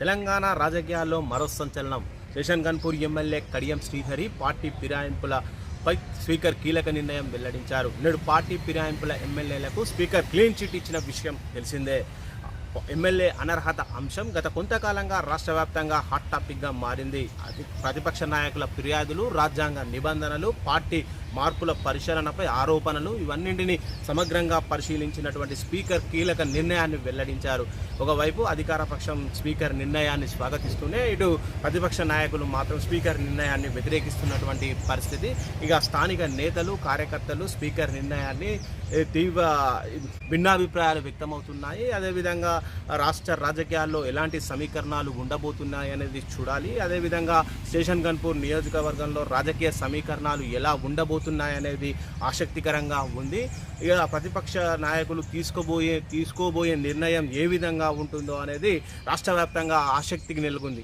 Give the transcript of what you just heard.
తెలంగాణ రాజకీయాల్లో మరో సంచలనం. శేషన్ గన్పూర్ ఎమ్మెల్యే కడియం శ్రీహరి పార్టీ ఫిరాయింపులపై స్పీకర్ కీలక నిర్ణయం వెల్లడించారు. నేడు పార్టీ ఫిరాయింపుల ఎమ్మెల్యేలకు స్పీకర్ క్లీన్ చిట్ ఇచ్చిన విషయం తెలిసిందే. ఎమ్మెల్యే అనర్హత అంశం గత కొంతకాలంగా రాష్ట్ర వ్యాప్తంగా హాట్ టాపిక్గా మారింది. ప్రతిపక్ష నాయకుల ఫిర్యాదులు, రాజ్యాంగ నిబంధనలు, పార్టీ మార్పుల పరిశీలనపై ఆరోపణలు ఇవన్నింటినీ సమగ్రంగా పరిశీలించినటువంటి స్పీకర్ కీలక నిర్ణయాన్ని వెల్లడించారు. ఒకవైపు అధికార పక్షం స్పీకర్ నిర్ణయాన్ని స్వాగతిస్తూనే ఇటు ప్రతిపక్ష నాయకులు మాత్రం స్పీకర్ నిర్ణయాన్ని వ్యతిరేకిస్తున్నటువంటి పరిస్థితి. ఇక స్థానిక నేతలు, కార్యకర్తలు స్పీకర్ నిర్ణయాన్ని తీవ్ర భిన్నాభిప్రాయాలు వ్యక్తమవుతున్నాయి. అదేవిధంగా రాష్ట్ర రాజకీయాల్లో ఎలాంటి సమీకరణాలు ఉండబోతున్నాయి అనేది చూడాలి. అదేవిధంగా శేషన్ గన్పూర్ నియోజకవర్గంలో రాజకీయ సమీకరణాలు ఎలా ఉండబోతున్నాయి అనేది ఆసక్తికరంగా ఉంది. ఇక ప్రతిపక్ష నాయకులు తీసుకోబోయే నిర్ణయం ఏ విధంగా ఉంటుందో అనేది రాష్ట్ర వ్యాప్తంగా ఆసక్తికి నెలకొంది.